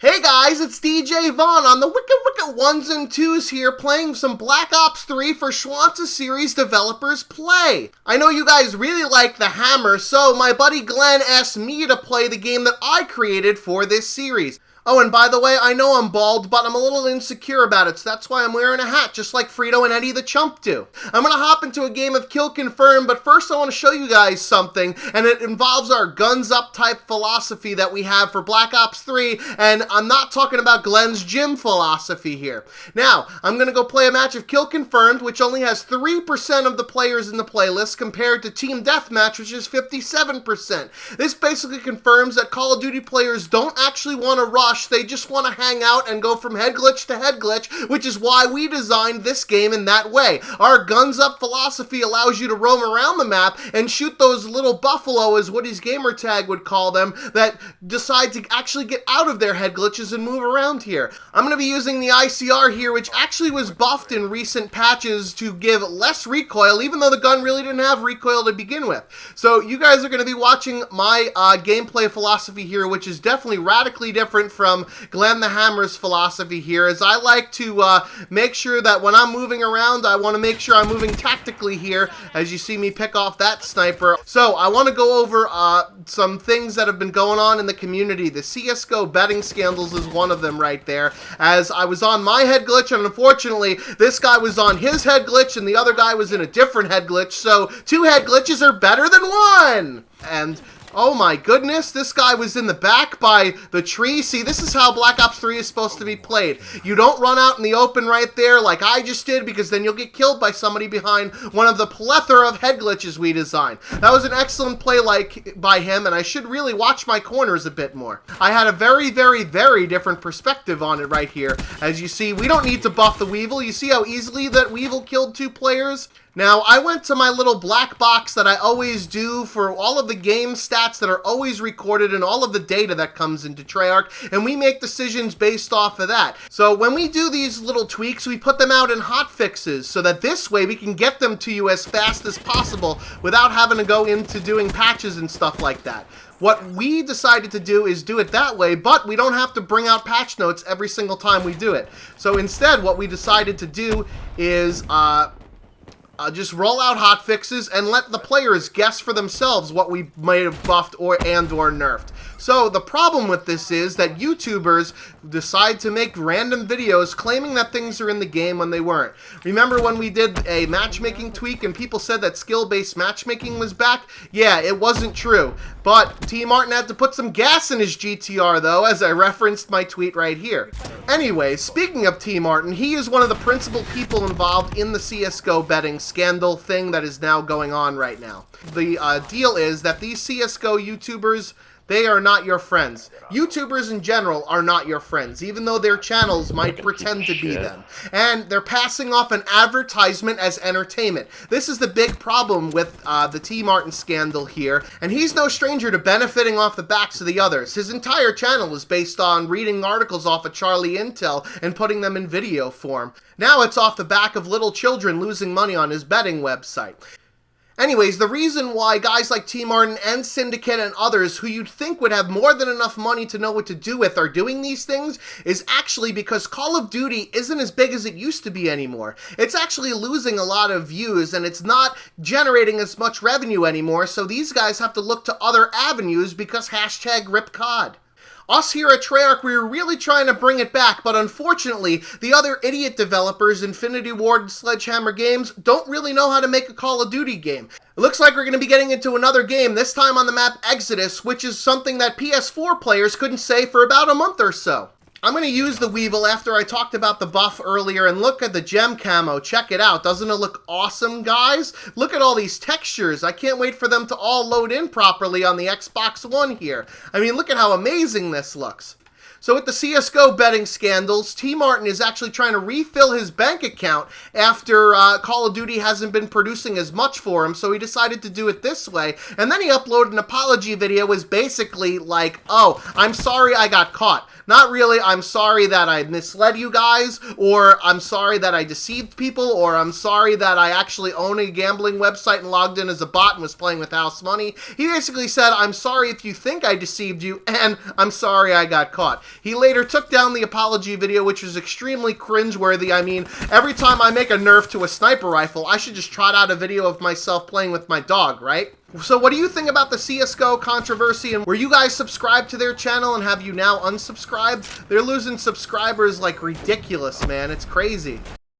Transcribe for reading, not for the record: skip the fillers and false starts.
Hey guys, it's DJ Vahn on the Wicked Ones and Twos here, playing some Black Ops 3 for Schwanza Series Developers Play. I know you guys really like the hammer, so my buddy Glenn asked me to play the game that I created for this series. Oh, and by the way, I know I'm bald, but I'm a little insecure about it, so that's why I'm wearing a hat, just like Frito and Eddie the Chump do. I'm gonna hop into a game of Kill Confirm, but first I want to show you guys something, and it involves our guns up type philosophy that we have for Black Ops 3, and I'm not talking about Glenn's gym philosophy here. Now, I'm gonna go play a match of Kill Confirmed, which only has 3% of the players in the playlist, compared to Team Deathmatch, which is 57%. This basically confirms that Call of Duty players don't actually want to rush. They just want to hang out and go from head glitch to head glitch, which is why we designed this game in that way. Our guns up philosophy allows you to roam around the map and shoot those little buffalo, as Woody's gamertag would call them, that decide to actually get out of their head glitches and move around here. I'm going to be using the ICR here, which actually was buffed in recent patches to give less recoil, even though the gun really didn't have recoil to begin with. So you guys are going to be watching my gameplay philosophy here, which is definitely radically different from Glenn the Hammer's philosophy here, as I like to make sure that when I'm moving around, I want to make sure I'm moving tactically here, as you see me pick off that sniper. So I want to go over some things that have been going on in the community. The CSGO betting scandals is one of them right there, as I was on my head glitch, and unfortunately this guy was on his head glitch and the other guy was in a different head glitch, so 2 head glitches are better than 1! And oh my goodness, this guy was in the back by the tree. See, this is how Black Ops 3 is supposed to be played. You don't run out in the open right there like I just did, because then you'll get killed by somebody behind one of the plethora of head glitches we designed. That was an excellent play by him, and I should really watch my corners a bit more. I had a very, very, very different perspective on it right here. As you see, we don't need to buff the Weevil. You see how easily that Weevil killed 2 players? Now, I went to my little black box that I always do for all of the game stats that are always recorded and all of the data that comes into Treyarch, and we make decisions based off of that. So when we do these little tweaks, we put them out in hotfixes, so that this way we can get them to you as fast as possible without having to go into doing patches and stuff like that. What we decided to do is do it that way, but we don't have to bring out patch notes every single time we do it. So instead, what we decided to do is just roll out hotfixes and let the players guess for themselves what we might have buffed or nerfed. So the problem with this is that YouTubers decide to make random videos claiming that things are in the game when they weren't. Remember when we did a matchmaking tweak and people said that skill-based matchmaking was back? Yeah, it wasn't true. But T. Martin had to put some gas in his GTR though, as I referenced my tweet right here. Anyway, speaking of T. Martin, he is one of the principal people involved in the CSGO betting scandal thing that is now going on right now. The deal is that these CSGO YouTubers, they are not your friends. YouTubers in general are not your friends, even though their channels might pretend to be them. And they're passing off an advertisement as entertainment. This is the big problem with the T. Martin scandal here, and he's no stranger to benefiting off the backs of the others. His entire channel is based on reading articles off of Charlie Intel and putting them in video form. Now it's off the back of little children losing money on his betting website. Anyways, the reason why guys like T. Martin and Syndicate and others who you'd think would have more than enough money to know what to do with are doing these things is actually because Call of Duty isn't as big as it used to be anymore. It's actually losing a lot of views and it's not generating as much revenue anymore, so these guys have to look to other avenues because #RipCOD. Us here at Treyarch, we were really trying to bring it back, but unfortunately, the other idiot developers, Infinity Ward and Sledgehammer Games, don't really know how to make a Call of Duty game. It looks like we're going to be getting into another game, this time on the map Exodus, which is something that PS4 players couldn't say for about a month or so. I'm going to use the Weevil after I talked about the buff earlier, and look at the gem camo. Check it out. Doesn't it look awesome, guys? Look at all these textures. I can't wait for them to all load in properly on the Xbox One here. I mean, look at how amazing this looks. So with the CSGO betting scandals, T. Martin is actually trying to refill his bank account after Call of Duty hasn't been producing as much for him, so he decided to do it this way. And then he uploaded an apology video, was basically like, oh, I'm sorry I got caught. Not really, I'm sorry that I misled you guys, or I'm sorry that I deceived people, or I'm sorry that I actually own a gambling website and logged in as a bot and was playing with house money. He basically said, I'm sorry if you think I deceived you, and I'm sorry I got caught. thought. He later took down the apology video, which was extremely cringeworthy. I mean, every time I make a nerf to a sniper rifle, I should just trot out a video of myself playing with my dog, right? So what do you think about the CSGO controversy, and were you guys subscribed to their channel, and have you now unsubscribed? They're losing subscribers like ridiculous, man. It's crazy.